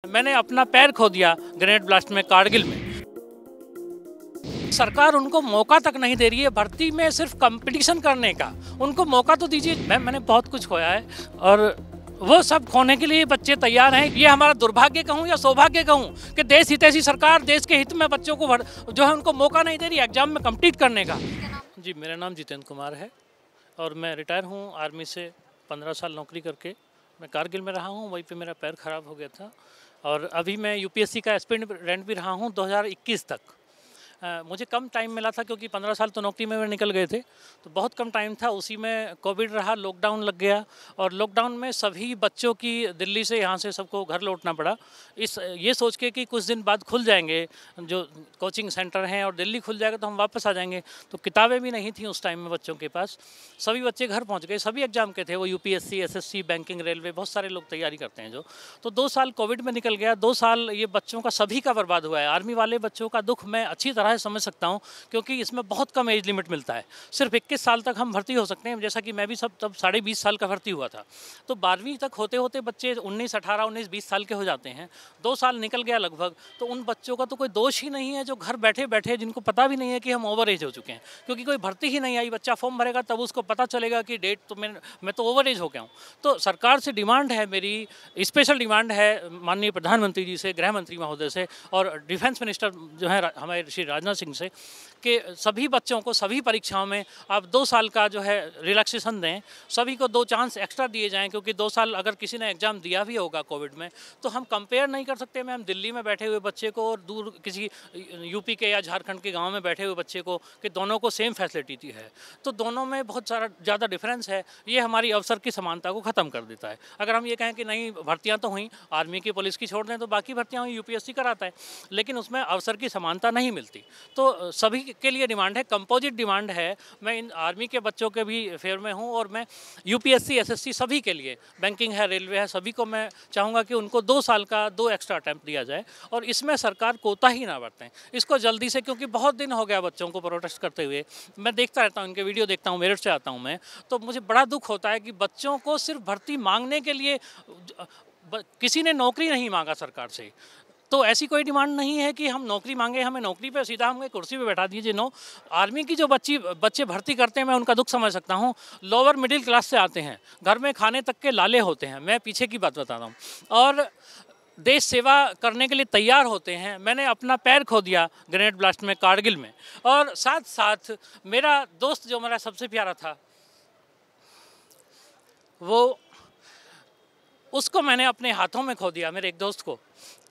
मैंने अपना पैर खो दिया ग्रेनेड ब्लास्ट में कारगिल में। सरकार उनको मौका तक नहीं दे रही है भर्ती में, सिर्फ कंपटीशन करने का। उनको मौका तो दीजिए। मैंने बहुत कुछ खोया है और वो सब खोने के लिए बच्चे तैयार हैं। ये हमारा दुर्भाग्य कहूँ या सौभाग्य कहूँ कि देश हितैषी सरकार देश के हित में बच्चों को जो है उनको मौका नहीं दे रही एग्जाम में कम्पीट करने का। जी, मेरा नाम जितेंद्र कुमार है और मैं रिटायर हूँ आर्मी से। 15 साल नौकरी करके मैं कारगिल में रहा हूँ, वहीं पे मेरा पैर ख़राब हो गया था और अभी मैं यूपीएससी का एस्पिरेंट भी रहा हूँ 2021 तक। मुझे कम टाइम मिला था क्योंकि 15 साल तो नौकरी में निकल गए थे, तो बहुत कम टाइम था। उसी में कोविड रहा, लॉकडाउन लग गया और लॉकडाउन में सभी बच्चों की दिल्ली से यहाँ से सबको घर लौटना पड़ा। ये सोच के कि कुछ दिन बाद खुल जाएंगे जो कोचिंग सेंटर हैं और दिल्ली खुल जाएगा तो हम वापस आ जाएंगे। तो किताबें भी नहीं थी उस टाइम में बच्चों के पास। सभी बच्चे घर पहुँच गए, सभी एग्जाम के थे वो, यूपीएससी, एसएससी, बैंकिंग, रेलवे, बहुत सारे लोग तैयारी करते हैं तो 2 साल कोविड में निकल गया। 2 साल ये बच्चों का सभी का बर्बाद हुआ है। आर्मी वाले बच्चों का दुख मैं अच्छी तरह से समझ सकता हूँ क्योंकि इसमें बहुत कम एज लिमिट मिलता है। सिर्फ 21 साल तक हम भर्ती हो सकते हैं, जैसा कि मैं भी तब 20.5 साल का भर्ती हुआ था। तो 12वीं तक होते होते बच्चे 19, 18, 19, 20 साल के हो जाते हैं। 2 साल निकल गया लगभग, तो उन बच्चों का तो कोई दोष ही नहीं है जो घर बैठे बैठे, जिनको पता भी नहीं है कि हम ओवर एज हो चुके हैं, क्योंकि कोई भर्ती ही नहीं आई। बच्चा फॉर्म भरेगा तब उसको पता चलेगा कि डेट तो मैं तो ओवर एज हो गया हूँ। तो सरकार से डिमांड है, मेरी स्पेशल डिमांड है माननीय प्रधानमंत्री जी से, गृह मंत्री महोदय से और डिफेंस मिनिस्टर जो है हमारे श्री राजनाथ सिंह से कि सभी बच्चों को सभी परीक्षाओं में आप 2 साल का जो है रिलैक्सेशन दें, सभी को 2 चांस एक्स्ट्रा दिए जाएं। क्योंकि 2 साल अगर किसी ने एग्ज़ाम दिया भी होगा कोविड में तो हम कंपेयर नहीं कर सकते। मैम, दिल्ली में बैठे हुए बच्चे को और दूर किसी यूपी के या झारखंड के गांव में बैठे हुए बच्चे को, कि दोनों को सेम फैसिलिटी है, तो दोनों में बहुत सारा ज़्यादा डिफरेंस है। ये हमारी अवसर की समानता को ख़त्म कर देता है। अगर हम ये कहें कि नहीं, भर्तियाँ तो हुई, आर्मी की, पुलिस की छोड़ दें तो बाकी भर्तियाँ हुई, यूपीएससी कराता है, लेकिन उसमें अवसर की समानता नहीं मिलती। तो सभी के लिए डिमांड है, कंपोजिट डिमांड है। मैं इन आर्मी के बच्चों के भी फेवर में हूँ और मैं यूपीएससी, एसएससी सभी के लिए, बैंकिंग है, रेलवे है, सभी को मैं चाहूँगा कि उनको 2 साल का 2 एक्स्ट्रा अटैम्प्ट दिया जाए और इसमें सरकार कोताही ना बरतें इसको जल्दी से, क्योंकि बहुत दिन हो गया बच्चों को प्रोटेस्ट करते हुए। मैं देखता रहता हूँ, इनके वीडियो देखता हूँ, मेरठ से आता हूँ मैं, तो मुझे बड़ा दुख होता है कि बच्चों को सिर्फ भर्ती मांगने के लिए किसी ने नौकरी नहीं मांगा सरकार से। तो ऐसी कोई डिमांड नहीं है कि हम नौकरी मांगे, हमें नौकरी पे सीधा हमें कुर्सी पे बैठा दीजिए। नो, आर्मी की जो बच्चे भर्ती करते हैं, मैं उनका दुख समझ सकता हूँ। लोअर मिडिल क्लास से आते हैं, घर में खाने तक के लाले होते हैं, मैं पीछे की बात बता रहा हूँ, और देश सेवा करने के लिए तैयार होते हैं। मैंने अपना पैर खो दिया ग्रेनेड ब्लास्ट में कारगिल में, और साथ साथ मेरा दोस्त जो मेरा सबसे प्यारा था, उसको मैंने अपने हाथों में खो दिया, मेरे एक दोस्त को।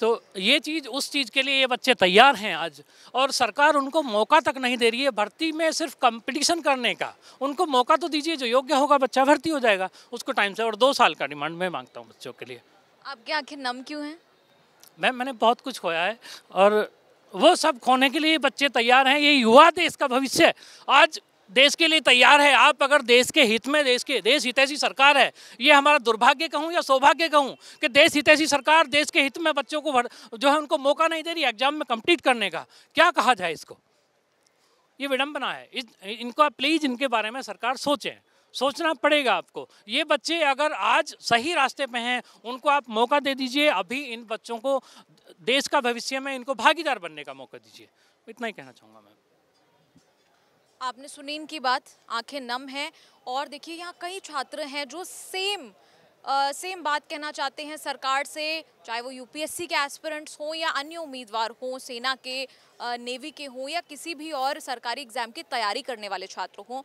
तो ये चीज़, उस चीज़ के लिए ये बच्चे तैयार हैं आज, और सरकार उनको मौका तक नहीं दे रही है भर्ती में, सिर्फ कंपटीशन करने का। उनको मौका तो दीजिए, जो योग्य होगा बच्चा भर्ती हो जाएगा उसको टाइम से। और 2 साल का डिमांड मैं मांगता हूँ बच्चों के लिए। आपकी आंखें नम क्यों हैं? मैंने बहुत कुछ खोया है और वो सब खोने के लिए बच्चे तैयार हैं। ये युवा देश का भविष्य आज देश के लिए तैयार है। आप अगर देश के हित में, देश हितैषी सरकार है, ये हमारा दुर्भाग्य कहूँ या सौभाग्य कहूँ कि देश हितैषी सरकार देश के हित में बच्चों को जो है उनको मौका नहीं दे रही एग्जाम में कम्पीट करने का। क्या कहा जाए इसको? ये विडंबना है। इनको आप प्लीज़, इनके बारे में सरकार सोचें, सोचना पड़ेगा आपको। ये बच्चे अगर आज सही रास्ते पे हैं, उनको आप मौका दे दीजिए। अभी इन बच्चों को देश का भविष्य में इनको भागीदार बनने का मौका दीजिए। इतना ही कहना चाहूँगा मैं। आपने सुनी इनकी बात, आंखें नम हैं। और देखिए, यहाँ कई छात्र हैं जो सेम बात कहना चाहते हैं सरकार से, चाहे वो यूपीएससी के एस्पिरेंट्स हों या अन्य उम्मीदवार हों, सेना के, नेवी के हों या किसी भी और सरकारी एग्जाम की तैयारी करने वाले छात्र हों।